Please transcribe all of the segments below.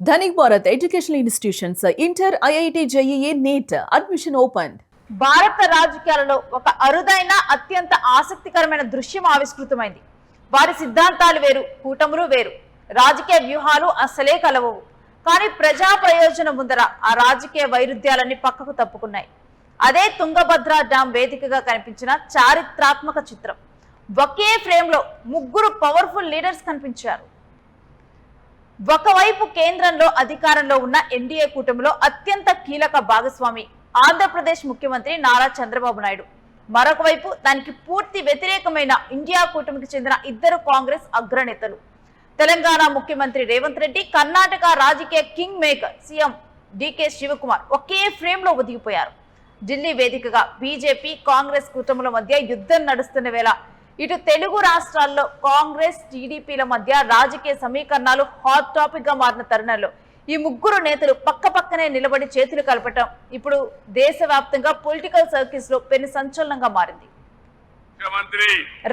Dhanik Bharat Educational Institutions, Inter, IIT, JEE, NEET, admission opened. భారత రాజకీయాలలో ఒక అరుదైన అత్యంత ఆసక్తికరమైన దృశ్యం ఆవిష్కృతమైంది. వారి సిద్ధాంతాలు వేరు, కూటములు వేరు, రాజకీయ వ్యూహాలు అసలే కలవవు. కానీ ప్రజా ప్రయోజనం ముందర ఆ రాజకీయ వైరుధ్యాలన్నీ పక్కకు తప్పుకున్నాయి. అదే తుంగభద్ర డ్యాం వేదికగా కనిపించిన చారిత్రాత్మక చిత్రం. ఒకే ఫ్రేమ్ లో ముగ్గురు పవర్ఫుల్ లీడర్స్ కనిపించారు. ఒకవైపు కేంద్రంలో అధికారంలో ఉన్న ఎన్డీఏ కూటమిలో అత్యంత కీలక భాగస్వామి ఆంధ్రప్రదేశ్ ముఖ్యమంత్రి నారా చంద్రబాబు నాయుడు, మరొక వైపు దానికి పూర్తి వ్యతిరేకమైన ఇండియా కూటమికి చెందిన ఇద్దరు కాంగ్రెస్ అగ్రనేతలు. తెలంగాణ ముఖ్యమంత్రి రేవంత్ రెడ్డి, కర్ణాటక రాజకీయ king maker CM DK Shivakumar ఒకే ఫ్రేమ్ లో ఒదిగిపోయారు. ఢిల్లీ వేదికగా బీజేపీ కాంగ్రెస్ కూటముల మధ్య యుద్ధం నడుస్తున్న వేళ ఇటు తెలుగు రాష్ట్రాల్లో కాంగ్రెస్ టీడీపీల మధ్య రాజకీయ సమీకరణాలు హాట్ టాపిక్ గా మారిన తరుణంలో ఈ ముగ్గురు నేతలు పక్క పక్కనే నిలబడి చేతులు కలపటం ఇప్పుడు దేశవ్యాప్తంగా పొలిటికల్ సర్కిల్స్ లో పెను సంచలనంగా మారింది.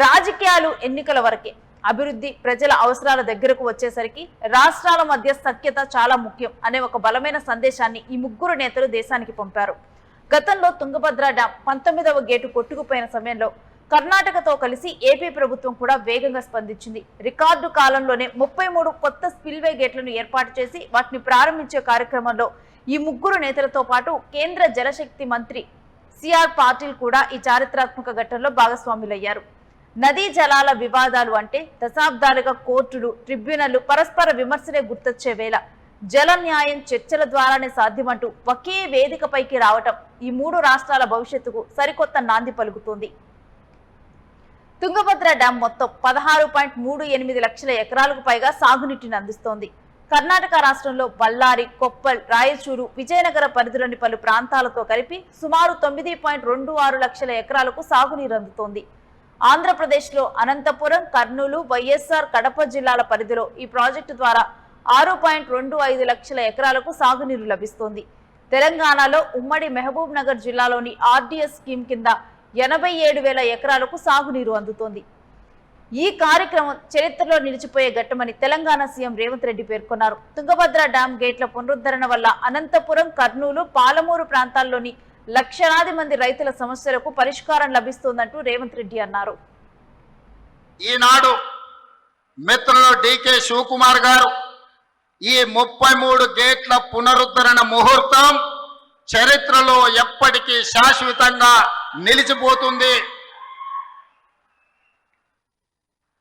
రాజకీయాలు ఎన్నికల వరకే, అభివృద్ధి ప్రజల అవసరాల దగ్గరకు వచ్చేసరికి రాష్ట్రాల మధ్య సఖ్యత చాలా ముఖ్యం అనే ఒక బలమైన సందేశాన్ని ఈ ముగ్గురు నేతలు దేశానికి పంపారు. గతంలో తుంగభద్ర డ్యాం 19వ గేటు కొట్టుకుపోయిన సమయంలో కర్ణాటకతో కలిసి ఏపీ ప్రభుత్వం కూడా వేగంగా స్పందించింది. రికార్డు కాలంలోనే 33 కొత్త స్పిల్వే గేట్లను ఏర్పాటు చేసి వాటిని ప్రారంభించే కార్యక్రమంలో ఈ ముగ్గురు నేతలతో పాటు కేంద్ర జలశక్తి మంత్రి సిఆర్ పాటిల్ కూడా ఈ చారిత్రాత్మక ఘట్టంలో భాగస్వాములయ్యారు. నదీ జలాల వివాదాలు అంటే దశాబ్దాలుగా కోర్టులు, ట్రిబ్యునళ్లు పరస్పర విమర్శలే గుర్తొచ్చే వేళ జల న్యాయం చర్చల ద్వారానే సాధ్యమంటూ ఒకే వేదికపైకి రావటం ఈ మూడు రాష్ట్రాల భవిష్యత్తుకు సరికొత్త నాంది పలుకుతోంది. తుంగభద్ర డ్యాం మొత్తం 16.38 లక్షల ఎకరాలకు పైగా సాగునీటిని అందిస్తోంది. కర్ణాటక రాష్ట్రంలో బళ్ళారి, కొప్పల్, రాయచూరు, విజయనగర పరిధిలోని పలు ప్రాంతాలతో కలిపి సుమారు 9.26 లక్షల ఎకరాలకు సాగునీరు అందుతోంది. ఆంధ్రప్రదేశ్లో అనంతపురం, కర్నూలు, వైఎస్ఆర్ కడప జిల్లాల పరిధిలో ఈ ప్రాజెక్టు ద్వారా 6.25 లక్షల ఎకరాలకు సాగునీరు లభిస్తోంది. తెలంగాణలో ఉమ్మడి మహబూబ్ నగర్ జిల్లాలోని ఆర్డీఎస్ స్కీమ్ కింద 87,000 ఎకరాలకు సాగునీరు అందుతోంది. ఈ కార్యక్రమం చరిత్రలో నిలిచిపోయే ఘట్టమని తెలంగాణ సీఎం రేవంత్ రెడ్డి పేర్కొన్నారు. తుంగభద్ర డ్యాం గేట్ల పునరుద్ధరణ వల్ల అనంతపురం, కర్నూలు, పాలమూరు ప్రాంతాల్లోని లక్షలాది మంది రైతుల సమస్యలకు పరిష్కారం లభిస్తోందంటూ రేవంత్ రెడ్డి అన్నారు. ఈనాడు మిత్రులు డీకే శివకుమార్ గారు ఈ 33 గేట్ల పునరుద్ధరణ ముహూర్తం చరిత్రలో ఎప్పటికీ శాశ్వతంగా నిలిచిపోతుంది.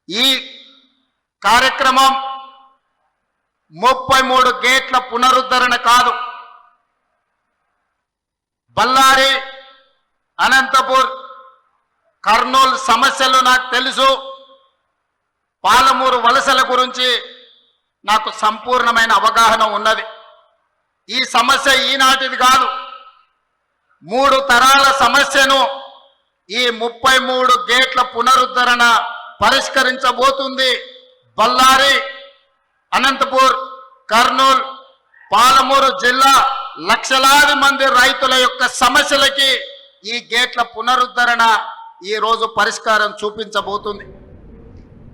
ఈ కార్యక్రమం 33 గేట్ల పునరుద్ధరణ కాదు, బళ్ళారి, అనంతపూర్, కర్నూలు సమస్యలు నాకు తెలుసు. పాలమూరు వలసల గురించి నాకు సంపూర్ణమైన అవగాహన ఉన్నది. ఈ సమస్య ఈనాటిది కాదు, 3 తరాల సమస్యను ఈ 33 గేట్ల పునరుద్ధరణ పరిష్కరించబోతుంది. బళ్ళారి, అనంతపూర్, కర్నూలు, పాలమూరు జిల్లా లక్షలాది మంది రైతుల యొక్క సమస్యలకి ఈ గేట్ల పునరుద్ధరణ ఈ రోజు పరిష్కారం చూపించబోతుంది.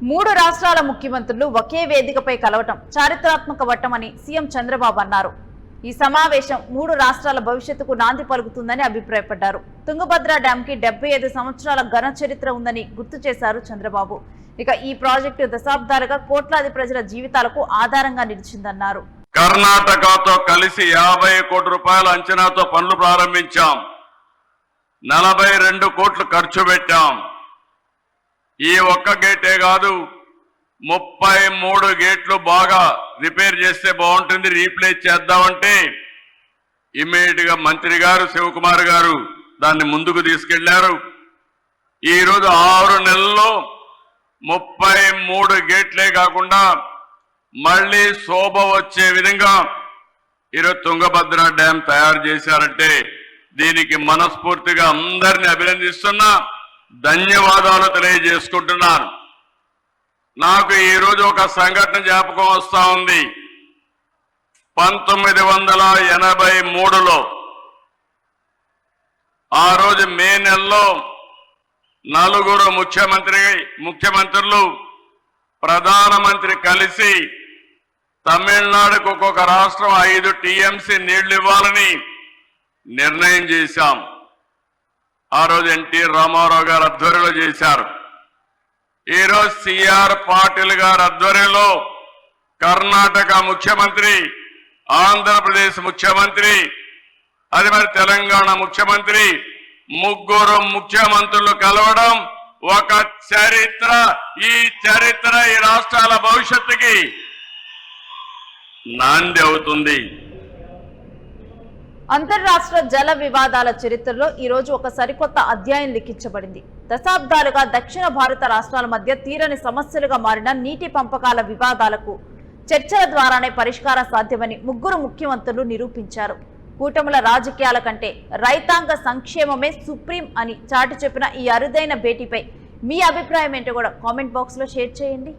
3 రాష్ట్రాల ముఖ్యమంత్రులు ఒకే వేదికపై కలవటం చారిత్రాత్మక ఘట్టమని సీఎం చంద్రబాబు అన్నారు. ఈ సమావేశం 3 రాష్ట్రాల భవిష్యత్తుకు నాంది పలుకుతుందని అభిప్రాయపడ్డారు. తుంగభద్ర డ్యాంకి 75 సంవత్సరాల ఘన చరిత్ర ఉందని గుర్తు చేశారు చంద్రబాబు. ఇక ఈ ప్రాజెక్టు దశాబ్దాలుగా కోట్లాది ప్రజల జీవితాలకు ఆధారంగా నిలిచిందన్నారు. కర్ణాటకతో కలిసి 50 కోట్ల రూపాయల అంచనాతో పనులు ప్రారంభించాం. 42 కోట్లు ఖర్చు పెట్టాం. ఈ ఒక్క గేటే కాదు, 33 గేట్లు బాగా రిపేర్ చేస్తే బాగుంటుంది, రీప్లేస్ చేద్దామంటే ఇమ్మీడియట్ గా మంత్రి గారు శివకుమార్ గారు దాన్ని ముందుకు తీసుకెళ్లారు. ఈరోజు 6 నెలల్లో 33 గేట్లే కాకుండా మళ్ళీ శోభ వచ్చే విధంగా ఈరోజు తుంగభద్ర డ్యాం తయారు చేశారంటే దీనికి మనస్ఫూర్తిగా అందరిని అభినందిస్తున్నా, ధన్యవాదాలు తెలియజేసుకుంటున్నాను. నాకు ఈరోజు ఒక సంఘటన జ్ఞాపకం వస్తా ఉంది. 1983లో ఆ రోజు మే నెలలో 4 ముఖ్యమంత్రులు ప్రధానమంత్రి కలిసి తమిళనాడుకు ఒక్కొక్క రాష్ట్రం 5 టీఎంసీ నీళ్లు ఇవ్వాలని నిర్ణయం చేశాం. ఆ రోజు ఎన్టీ రామారావు గారు ఆధ్వర్యంలో చేశారు. ఈరోజు సిఆర్ పాటిల్ గారి ఆధ్వర్యంలో కర్ణాటక ముఖ్యమంత్రి, ఆంధ్రప్రదేశ్ ముఖ్యమంత్రి, అది మరి తెలంగాణ ముఖ్యమంత్రి, ముగ్గురు ముఖ్యమంత్రులు కలవడం ఒక చరిత్ర. ఈ చరిత్ర ఈ రాష్ట్రాల భవిష్యత్తుకి నాంది అవుతుంది. అంతర్రాష్ట్ర జల వివాదాల చరిత్రలో ఈ రోజు ఒక సరికొత్త అధ్యాయం లిఖించబడింది. దశాబ్దాలుగా దక్షిణ భారత రాష్ట్రాల మధ్య తీరని సమస్యలుగా మారిన నీటి పంపకాల వివాదాలకు చర్చల ద్వారానే పరిష్కారం సాధ్యమని ముగ్గురు ముఖ్యమంత్రులు నిరూపించారు. కూటముల రాజకీయాల కంటే రైతాంగ సంక్షేమమే సుప్రీం అని చాటి చెప్పిన ఈ అరుదైన భేటీపై మీ అభిప్రాయం ఏంటో కూడా కామెంట్ బాక్స్ లో షేర్ చేయండి.